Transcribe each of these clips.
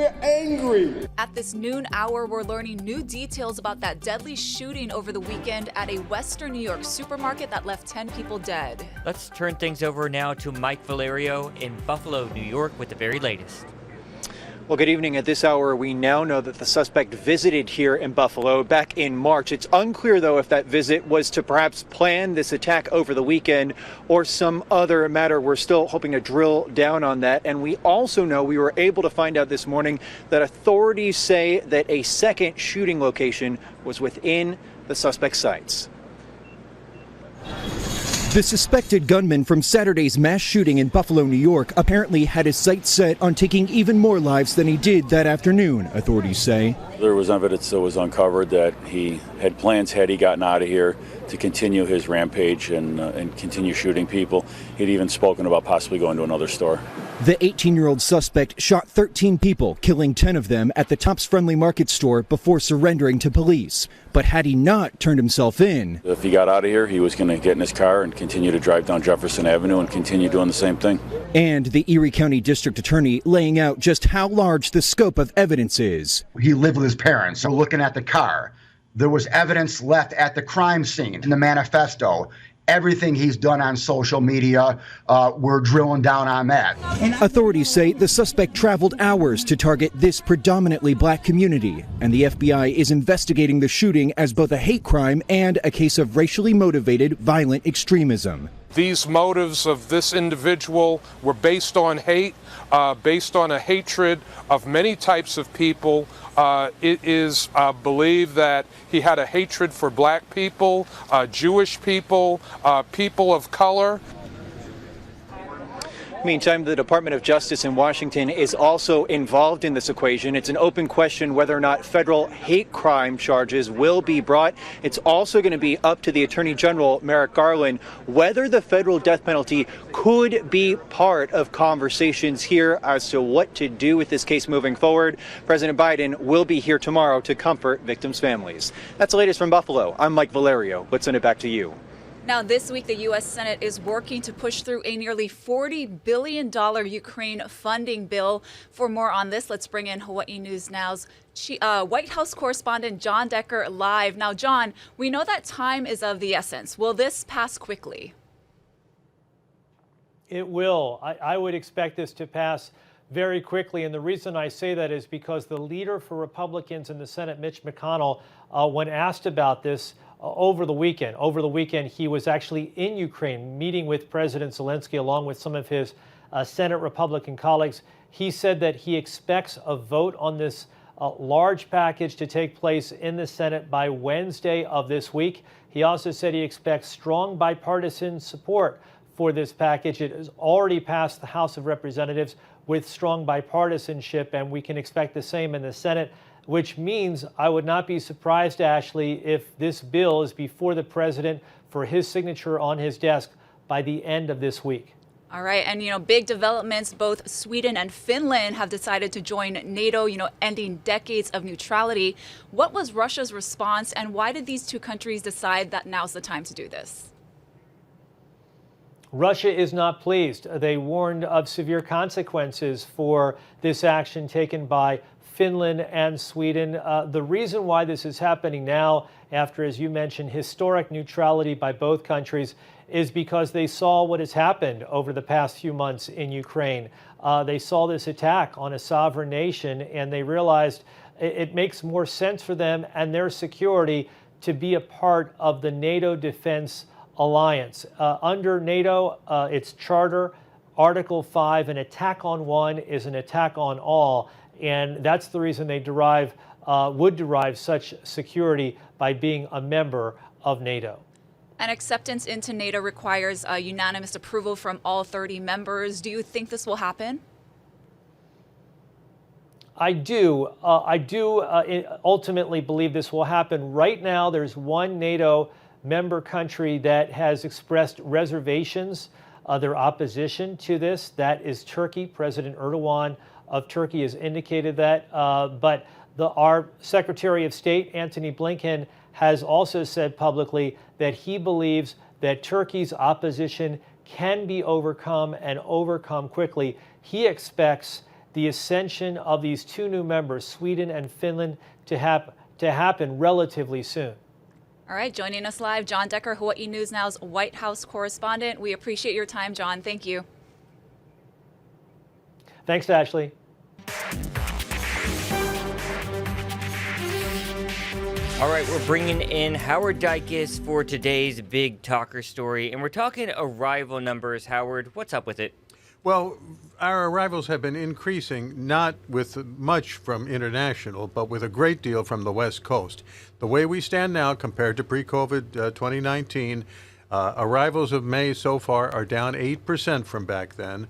We're angry. At this noon hour, we're learning new details about that deadly shooting over the weekend at a Western New York supermarket that left 10 people dead. Let's turn things over now to Mike Valerio in Buffalo, New York with the very latest. Well, good evening. At this hour, we now know that the suspect visited here in Buffalo back in March. It's unclear, though, if that visit was to perhaps plan this attack over the weekend or some other matter. We're still hoping to drill down on that. And we also know, we were able to find out this morning, that authorities say that a second shooting location was within the suspect's sights. The suspected gunman from Saturday's mass shooting in Buffalo, New York, apparently had his sights set on taking even more lives than he did that afternoon, authorities say. There was evidence that was uncovered that he had plans, had he gotten out of here, to continue his rampage and continue shooting people. He'd even spoken about possibly going to another store. The 18-year-old suspect shot 13 people, killing 10 of them at the Tops Friendly Market store before surrendering to police. But had he not turned himself in, if he got out of here, he was going to get in his car and continue to drive down Jefferson Avenue and continue doing the same thing. And the Erie County District Attorney laying out just how large the scope of evidence is. He lived with his parents, so looking at the car, there was evidence left at the crime scene. In the manifesto, everything he's done on social media, we're drilling down on that. Authorities say the suspect traveled hours to target this predominantly black community, and the FBI is investigating the shooting as both a hate crime and a case of racially motivated violent extremism. These motives of this individual were based on hate, based on a hatred of many types of people. It is believed that he had a hatred for black people, Jewish people, people of color. Meantime, the Department of Justice in Washington is also involved in this equation. It's an open question whether or not federal hate crime charges will be brought. It's also going to be up to the Attorney General, Merrick Garland, whether the federal death penalty could be part of conversations here as to what to do with this case moving forward. President Biden will be here tomorrow to comfort victims' families. That's the latest from Buffalo. I'm Mike Valerio. Let's send it back to you. Now, this week, the U.S. Senate is working to push through a nearly $40 billion Ukraine funding bill. For more on this, let's bring in Hawaii News Now's White House correspondent John Decker live. Now, John, we know that time is of the essence. Will this pass quickly? It will. I would expect this to pass very quickly. And the reason I say that is because the leader for Republicans in the Senate, Mitch McConnell, when asked about this, over the weekend, he was actually in Ukraine meeting with President Zelensky along with some of his Senate Republican colleagues. He said that he expects a vote on this large package to take place in the Senate by Wednesday of this week. He also said he expects strong bipartisan support for this package. It has already passed the House of Representatives with strong bipartisanship, and we can expect the same in the Senate, which means I would not be surprised, Ashley, if this bill is before the president for his signature on his desk by the end of this week. All right. And, big developments. Both Sweden and Finland have decided to join NATO, ending decades of neutrality. What was Russia's response, and why did these two countries decide that now's the time to do this? Russia is not pleased. They warned of severe consequences for this action taken by Finland and Sweden. The reason why this is happening now, after, as you mentioned, historic neutrality by both countries, is because they saw what has happened over the past few months in Ukraine. They saw this attack on a sovereign nation, and they realized it makes more sense for them and their security to be a part of the NATO Defense Alliance. Under NATO, its charter, Article 5, an attack on one is an attack on all. And that's the reason they would derive such security by being a member of NATO. And acceptance into NATO requires unanimous approval from all 30 members. Do you think this will happen? I do. I do ultimately believe this will happen. Right now, there's one NATO member country that has expressed reservations, their opposition to this. That is Turkey. President Erdogan of Turkey has indicated that. But our Secretary of State, Antony Blinken, has also said publicly that he believes that Turkey's opposition can be overcome and overcome quickly. He expects the ascension of these two new members, Sweden and Finland, to happen relatively soon. All right, joining us live, John Decker, Hawaii News Now's White House correspondent. We appreciate your time, John. Thank you. Thanks, Ashley. All right, we're bringing in Howard Dykes for today's big talker story, and we're talking arrival numbers. Howard, what's up with it? Well, our arrivals have been increasing, not with much from international, but with a great deal from the West Coast. The way we stand now compared to pre-COVID 2019, arrivals of May so far are down 8% from back then,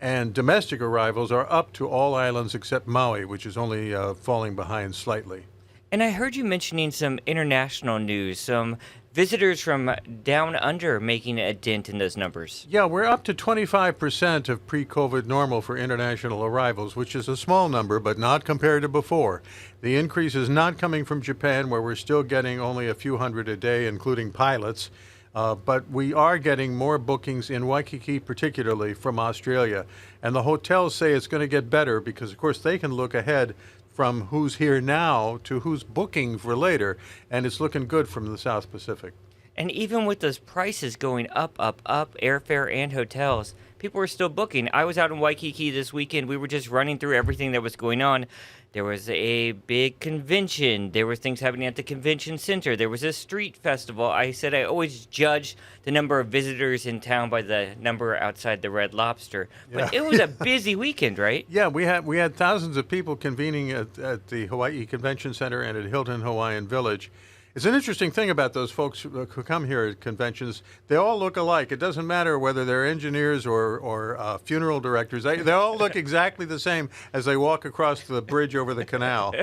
and domestic arrivals are up to all islands except Maui, which is only falling behind slightly. And I heard you mentioning some international news, some visitors from down under making a dent in those numbers. Yeah, we're up to 25% of pre-COVID normal for international arrivals, which is a small number, but not compared to before. The increase is not coming from Japan, where we're still getting only a few hundred a day, including pilots. But we are getting more bookings in Waikiki, particularly from Australia. And the hotels say it's going to get better because, of course, they can look ahead from who's here now to who's booking for later, and it's looking good from the South Pacific. And even with those prices going up, airfare and hotels, people were still booking. I was out in Waikiki this weekend. We were just running through everything that was going on. There was a big convention. There were things happening at the convention center. There was a street festival. I said I always judge the number of visitors in town by the number outside the Red Lobster. But Yeah. It was a busy weekend, right? Yeah, we had thousands of people convening at the Hawaii Convention Center and at Hilton Hawaiian Village. It's an interesting thing about those folks who come here at conventions. They all look alike. It doesn't matter whether they're engineers or funeral directors. They all look exactly the same as they walk across the bridge over the canal.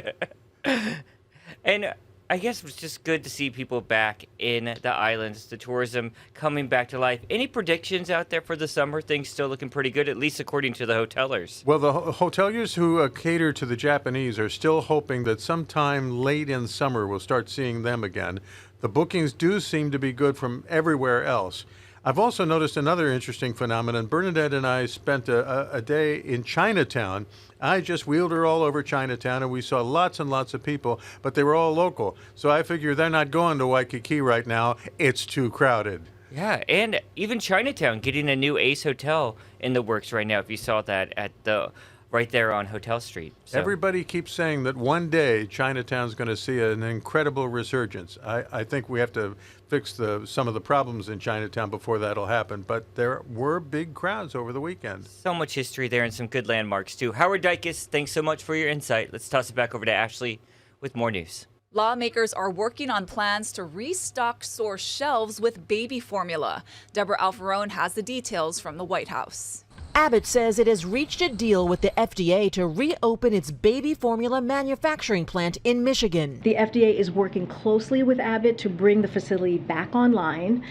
And I guess it was just good to see people back in the islands, the tourism coming back to life. Any predictions out there for the summer? Things still looking pretty good, at least according to the hotelers. Well, the hoteliers who cater to the Japanese are still hoping that sometime late in summer we'll start seeing them again. The bookings do seem to be good from everywhere else. I've also noticed another interesting phenomenon. Bernadette and I spent a day in Chinatown. I just wheeled her all over Chinatown, and we saw lots and lots of people, but they were all local. So I figure they're not going to Waikiki right now. It's too crowded. Yeah, and even Chinatown getting a new Ace Hotel in the works right now, if you saw that at the right there on Hotel Street. So. Everybody keeps saying that one day Chinatown's going to see an incredible resurgence. I think we have to fix some of the problems in Chinatown before that'll happen, but there were big crowds over the weekend. So much history there and some good landmarks, too. Howard Dykes, thanks so much for your insight. Let's toss it back over to Ashley with more news. Lawmakers are working on plans to restock store shelves with baby formula. Deborah Alfarone has the details from the White House. Abbott says it has reached a deal with the FDA to reopen its baby formula manufacturing plant in Michigan. The FDA is working closely with Abbott to bring the facility back online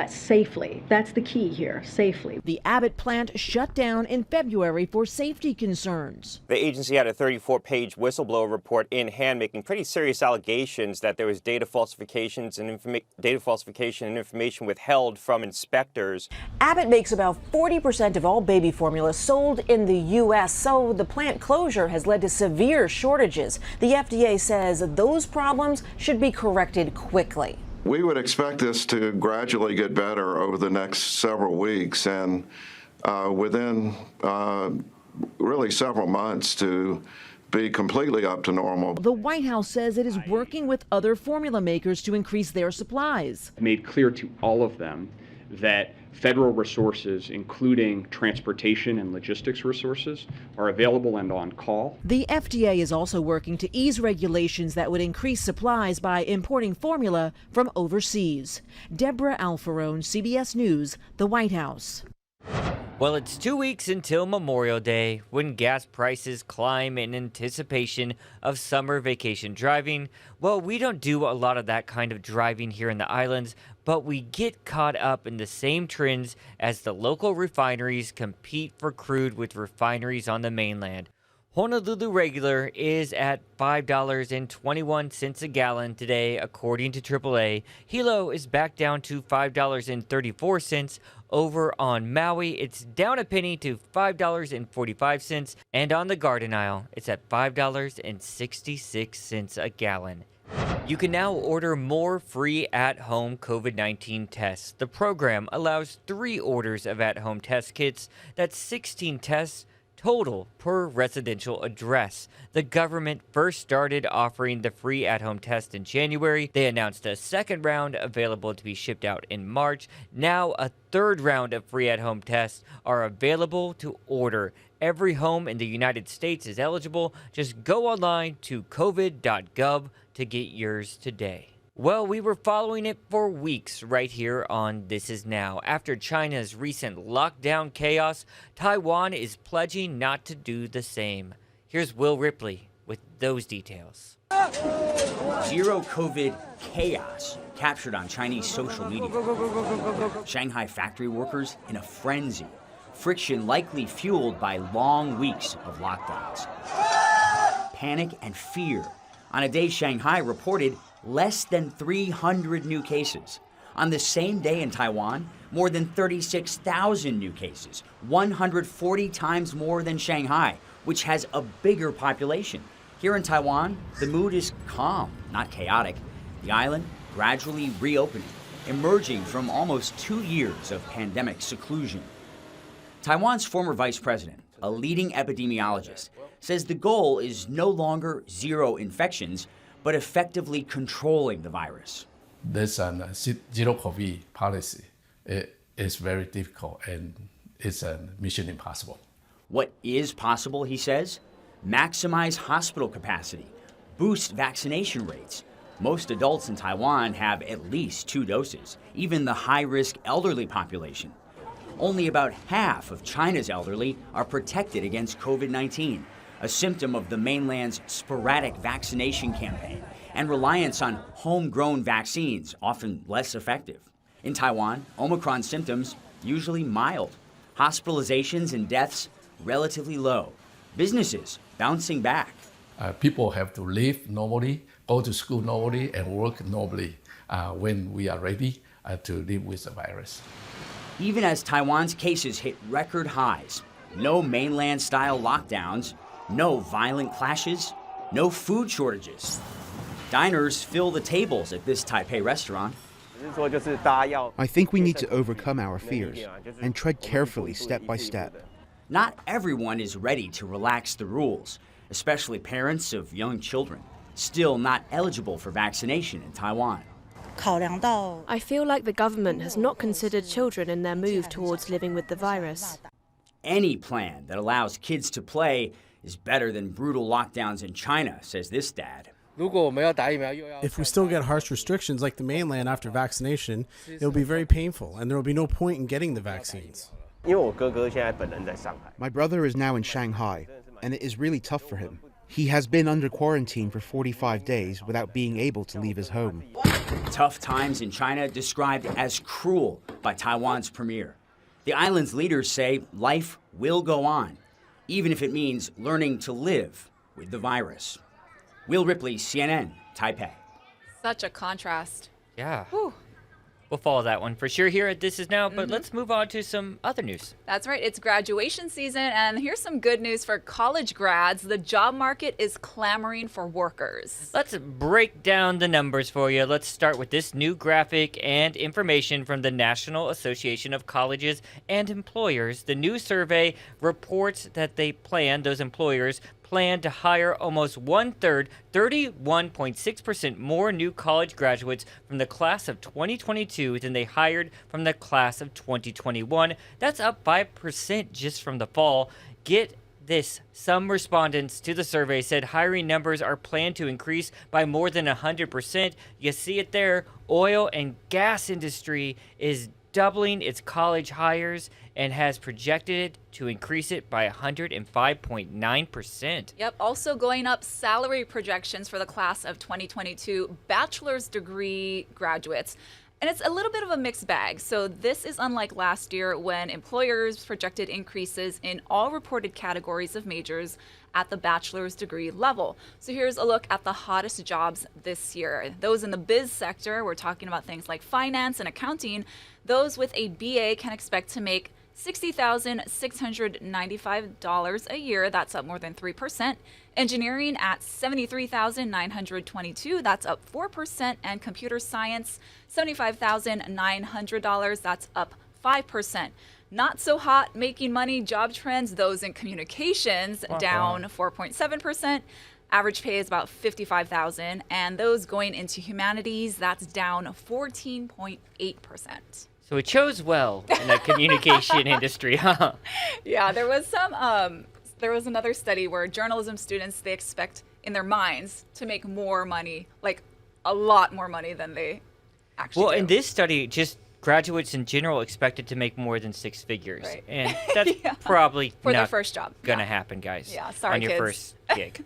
safely. That's the key here, safely. The Abbott plant shut down in February for safety concerns. The agency had a 34-page whistleblower report in hand, making pretty serious allegations that there was data falsification and information withheld from inspectors. Abbott makes about 40% of all baby formula sold in the U.S., so the plant closure has led to severe shortages. The FDA says those problems should be corrected quickly. We would expect this to gradually get better over the next several weeks and within really several months to be completely up to normal. The White House says it is working with other formula makers to increase their supplies. Made clear to all of them that federal resources, including transportation and logistics resources, are available and on call. The FDA is also working to ease regulations that would increase supplies by importing formula from overseas. Deborah Alfarone, CBS News, the White House. Well, it's 2 weeks until Memorial Day, when gas prices climb in anticipation of summer vacation driving. Well, we don't do a lot of that kind of driving here in the islands, but we get caught up in the same trends as the local refineries compete for crude with refineries on the mainland. Honolulu regular is at $5.21 a gallon today, according to AAA. Hilo is back down to $5.34. Over on Maui, it's down a penny to $5.45. And on the Garden Isle, it's at $5.66 a gallon. You can now order more free at-home COVID-19 tests. The program allows 3 orders of at-home test kits. That's 16 tests total per residential address. The government first started offering the free at-home test in January. They announced a second round available to be shipped out in March. Now a third round of free at-home tests are available to order. Every home in the United States is eligible. Just go online to covid.gov to get yours today. Well, we were following it for weeks right here on This Is Now. After China's recent lockdown chaos, Taiwan is pledging not to do the same. Here's Will Ripley with those details. Zero COVID chaos captured on Chinese social media. Shanghai factory workers in a frenzy. Friction likely fueled by long weeks of lockdowns. Panic and fear. On a day Shanghai reported less than 300 new cases. On the same day in Taiwan, more than 36,000 new cases, 140 times more than Shanghai, which has a bigger population. Here in Taiwan, the mood is calm, not chaotic. The island gradually reopening, emerging from almost 2 years of pandemic seclusion. Taiwan's former vice president, a leading epidemiologist, says the goal is no longer zero infections, but effectively controlling the virus. This zero COVID policy is very difficult and it's a mission impossible. What is possible, he says? Maximize hospital capacity, boost vaccination rates. Most adults in Taiwan have at least 2 doses, even the high-risk elderly population. Only about half of China's elderly are protected against COVID-19, a symptom of the mainland's sporadic vaccination campaign and reliance on homegrown vaccines, often less effective. In Taiwan, Omicron symptoms usually mild. Hospitalizations and deaths relatively low. Businesses bouncing back. People have to live normally, go to school normally, and work normally when we are ready to live with the virus. Even as Taiwan's cases hit record highs, no mainland-style lockdowns, no violent clashes, no food shortages. Diners fill the tables at this Taipei restaurant. I think we need to overcome our fears and tread carefully step by step. Not everyone is ready to relax the rules, especially parents of young children, still not eligible for vaccination in Taiwan. I feel like the government has not considered children in their move towards living with the virus. Any plan that allows kids to play is better than brutal lockdowns in China, says this dad. If we still get harsh restrictions like the mainland after vaccination, it'll be very painful and there will be no point in getting the vaccines. My brother is now in Shanghai, and it is really tough for him. He has been under quarantine for 45 days without being able to leave his home. Tough times in China described as cruel by Taiwan's premier. The island's leaders say life will go on, even if it means learning to live with the virus. Will Ripley, CNN, Taipei. Such a contrast. Yeah. Whew. We'll follow that one for sure here at This Is Now, but let's move on to some other news. That's right. It's graduation season, and here's some good news for college grads. The job market is clamoring for workers. Let's break down the numbers for you. Let's start with this new graphic and information from the National Association of Colleges and Employers. The new survey reports that those employers plan to hire almost 1/3, 31.6% more new college graduates from the class of 2022 than they hired from the class of 2021. That's up 5% just from the fall. Get this. Some respondents to the survey said hiring numbers are planned to increase by more than 100%. You see it there. Oil and gas industry is doubling its college hires and has projected it to increase it by 105.9%. Yep, also going up salary projections for the class of 2022 bachelor's degree graduates. And it's a little bit of a mixed bag. So this is unlike last year when employers projected increases in all reported categories of majors at the bachelor's degree level. So here's a look at the hottest jobs this year. Those in the biz sector, we're talking about things like finance and accounting. Those with a BA can expect to make $60,695 a year. That's up more than 3%. Engineering at $73,922. That's up 4%. And computer science, $75,900. That's up 5%. Not so hot making money job trends, those in communications, down 4.7%. Average pay is about $55,000. And those going into humanities, that's down 14.8%. So it chose well in the communication industry, huh? Yeah, there was another study where journalism students, they expect in their minds to make more money, like a lot more money than they actually do. In this study, just graduates in general expected to make more than six figures. Right. And that's probably for their not first job. Gonna happen, guys. Yeah, sorry, on your kids. first gig.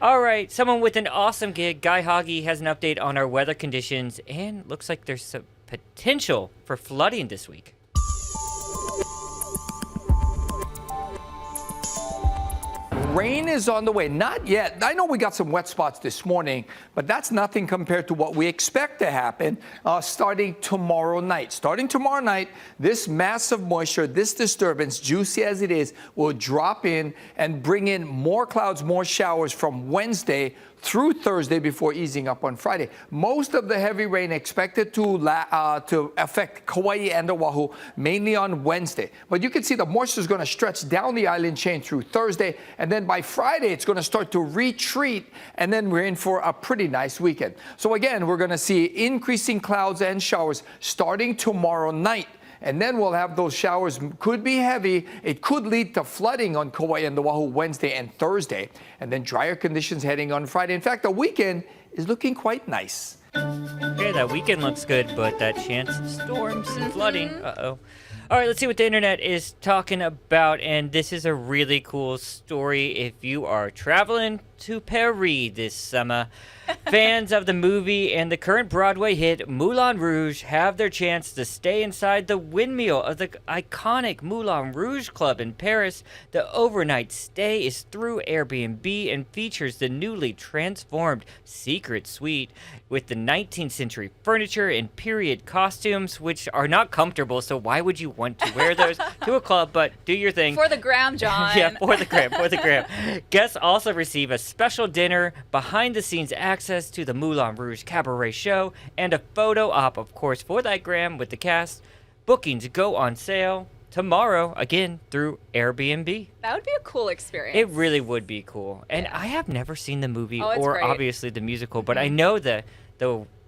All right, someone with an awesome gig, Guy Hoggy, has an update on our weather conditions, and looks like there's some potential for flooding this week. Rain is on the way. Not yet. I know we got some wet spots this morning, but that's nothing compared to what we expect to happen starting tomorrow night. Starting tomorrow night, this mass of moisture, this disturbance, juicy as it is, will drop in and bring in more clouds, more showers from Wednesday through Thursday before easing up on Friday. Most of the heavy rain expected to affect Kauai and Oahu mainly on Wednesday. But you can see the moisture is going to stretch down the island chain through Thursday, and then by Friday it's going to start to retreat, and then we're in for a pretty nice weekend. So again, we're going to see increasing clouds and showers starting tomorrow night. And then we'll have those showers, could be heavy. It could lead to flooding on Kauai and Oahu Wednesday and Thursday. And then drier conditions heading on Friday. In fact, the weekend is looking quite nice. Okay, that weekend looks good, but that chance of storms and flooding, uh-oh. All right, let's see what the internet is talking about. And this is a really cool story if you are traveling to Paris this summer. Fans of the movie and the current Broadway hit Moulin Rouge have their chance to stay inside the windmill of the iconic Moulin Rouge Club in Paris. The overnight stay is through Airbnb and features the newly transformed secret suite with the 19th century furniture and period costumes, which are not comfortable, so why would you want to wear those to a club? But do your thing. For the gram, John. Yeah, for the gram. Guests also receive a special dinner, behind-the-scenes access to the Moulin Rouge Cabaret show, and a photo op, of course, for that gram with the cast. Bookings go on sale tomorrow, again, through Airbnb. That would be a cool experience. It really would be cool. And I have never seen the movie Oh, it's or great. obviously the musical, but I know the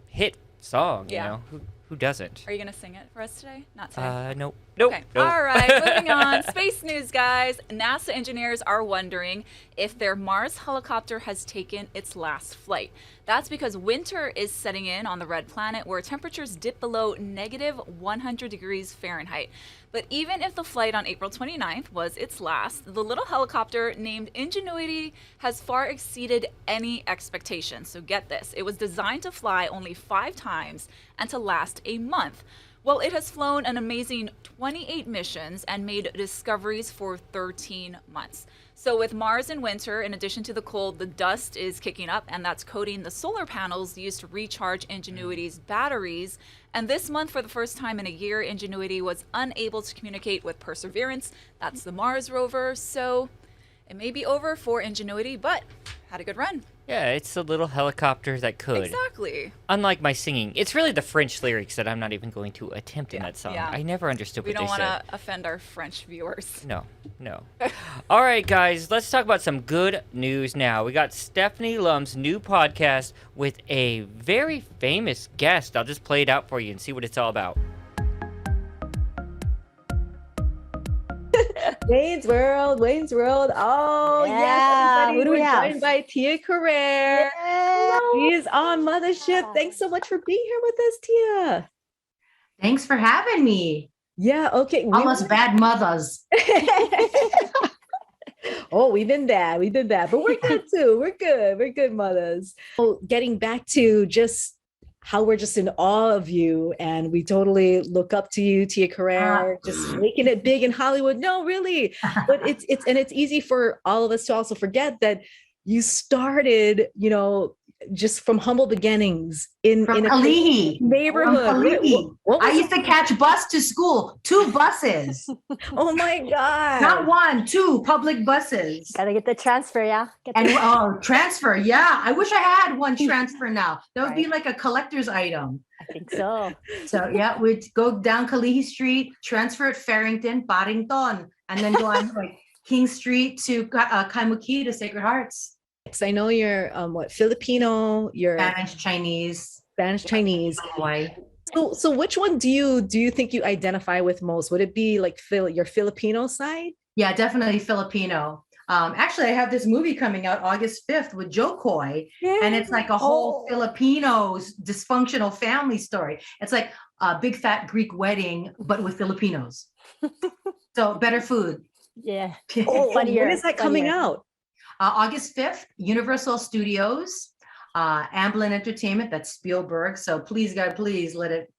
hit song, you know. Who doesn't? Are you going to sing it for us today? Not today? Nope. Okay. All right, moving on. Space news, guys. NASA engineers are wondering if their Mars helicopter has taken its last flight. That's because winter is setting in on the red planet where temperatures dip below negative 100 degrees Fahrenheit. But even if the flight on April 29th was its last, the little helicopter named Ingenuity has far exceeded any expectations. So get this, it was designed to fly only 5 times and to last a month. Well, it has flown an amazing 28 missions and made discoveries for 13 months. So with Mars in winter, in addition to the cold, the dust is kicking up, and that's coating the solar panels used to recharge Ingenuity's batteries. And this month, for the first time in a year, Ingenuity was unable to communicate with Perseverance. That's the Mars rover. So it may be over for Ingenuity, but had a good run. Yeah, it's the little helicopter that could. Exactly. Unlike my singing. It's really the French lyrics that I'm not even going to attempt in that song. Yeah. I never understood what they said. We don't want to offend our French viewers. No. All right, guys, let's talk about some good news now. We got Stephanie Lum's new podcast with a very famous guest. I'll just play it out for you and see what it's all about. Wayne's World. Oh, Yeah. yes, everybody. Who do we We're have? joined by Tia Carrere. She is on Mothership. Thanks so much for being here with us, Tia. Thanks for having me. Yeah, okay. Almost bad mothers. Oh, we've been bad, but we're good too. We're good mothers. So getting back to just how we're just in awe of you, and we totally look up to you, Tia Carrere, just making it big in Hollywood. No, really, but it's easy for all of us to also forget that you started, just from humble beginnings in a Kalihi. neighborhood. I used to catch bus to school, 2 buses. Oh my God. Not 1, 2 public buses. Gotta get the transfer, yeah. Transfer. Yeah. I wish I had one transfer now. That would be like a collector's item. I think so. So yeah, we'd go down Kalihi Street, transfer at Farrington, Paddington, and then go on like King Street to Kaimuki to Sacred Hearts. I know you're Filipino, you're Spanish Chinese. Hawaii. So which one do you think you identify with most? Would it be like your Filipino side? Yeah, definitely Filipino. Actually, I have this movie coming out August 5th with Joe Coy, and it's like a whole Filipinos dysfunctional family story. It's like a big fat Greek wedding, but with Filipinos. So better food. Yeah. When is that coming out? August 5th, Universal Studios, Amblin Entertainment, that's Spielberg. So please, God, please let it,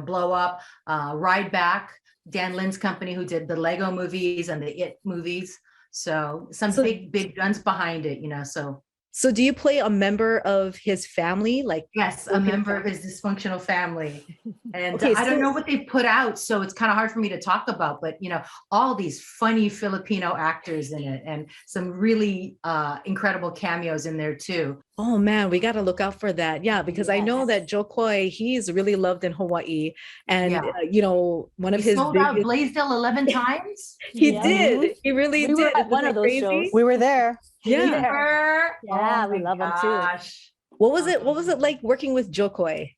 blow up. Ride Back, Dan Lynn's company, who did the Lego movies and the It movies. So some big guns behind it, So do you play a member of his family? Yes, a member of his dysfunctional family. And I don't know what they put out, so it's kind of hard for me to talk about, but all these funny Filipino actors in it and some really incredible cameos in there too. Oh man, we got to look out for that. Yeah, because I know that Joe Coy, he's really loved in Hawaii. And, one of his sold out Blaisdell 11 times. He did. He really did. We were at one of those shows. We were there. Yeah, we love him too. What was it like working with Joe Coy?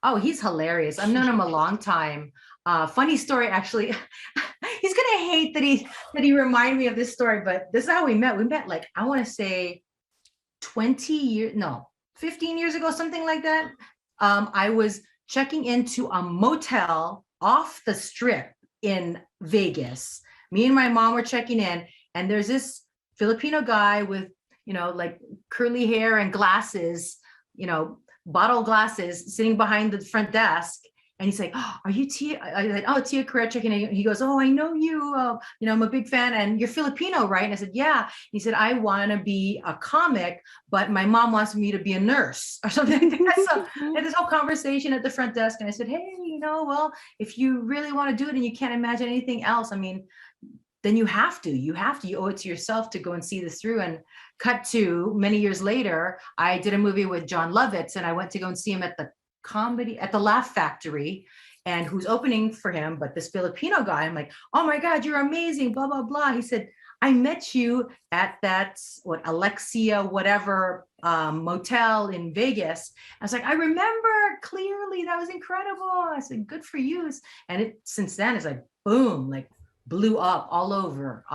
Oh, he's hilarious. I've known him a long time. Funny story, actually. He's gonna hate that he reminded me of this story, but this is how we met. We met I want to say 15 years ago, something like that. I was checking into a motel off the strip in Vegas. Me and my mom were checking in, and there's this Filipino guy with, curly hair and glasses, bottle glasses, sitting behind the front desk. And he's like, "Oh, are you Tia?" I was like, "Oh, Tia Carrere checking in." He goes, "Oh, I know you. I'm a big fan, and you're Filipino, right?" And I said, "Yeah." He said, "I want to be a comic, but my mom wants me to be a nurse or something like that." So we had this whole conversation at the front desk, and I said, "Hey, well, if you really want to do it and you can't imagine anything else, then you have to. You owe it to yourself to go and see this through." And cut to many years later, I did a movie with John Lovitz, and I went to go and see him at the Laugh Factory, and who's opening for him, but this Filipino guy. I'm like, "Oh my God, you're amazing, blah, blah, blah." He said, "I met you at that, Alexia, whatever, motel in Vegas." I was like, "I remember clearly, that was incredible." I said, "Good for you." And it since then is like, boom, blew up all over.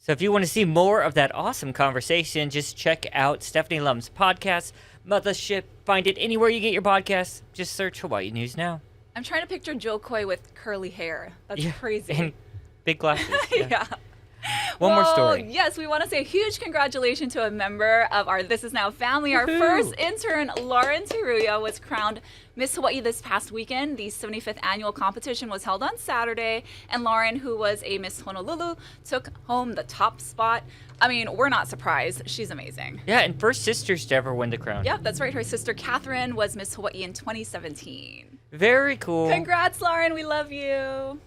So if you want to see more of that awesome conversation, just check out Stephanie Lum's podcast, Mothership. Find it anywhere you get your podcasts. Just search Hawaii News Now. I'm trying to picture Joe Coy with curly hair. That's crazy. And big glasses. Yeah. One more story. Yes, we want to say a huge congratulations to a member of our This Is Now family. Our first intern, Lauren Teruya, was crowned Miss Hawaii this past weekend. The 75th annual competition was held on Saturday, and Lauren, who was a Miss Honolulu, took home the top spot. We're not surprised. She's amazing. Yeah, and first sisters to ever win the crown. Yep, that's right. Her sister, Catherine, was Miss Hawaii in 2017. Very cool. Congrats, Lauren. We love you.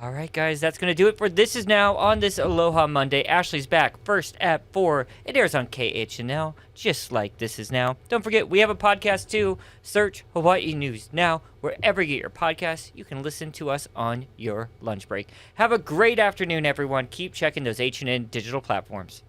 All right, guys, that's going to do it for This Is Now on this Aloha Monday. Ashley's back first at 4. It airs on KHNL, just like This Is Now. Don't forget, we have a podcast, too. Search Hawaii News Now. Wherever you get your podcasts, you can listen to us on your lunch break. Have a great afternoon, everyone. Keep checking those H&N digital platforms.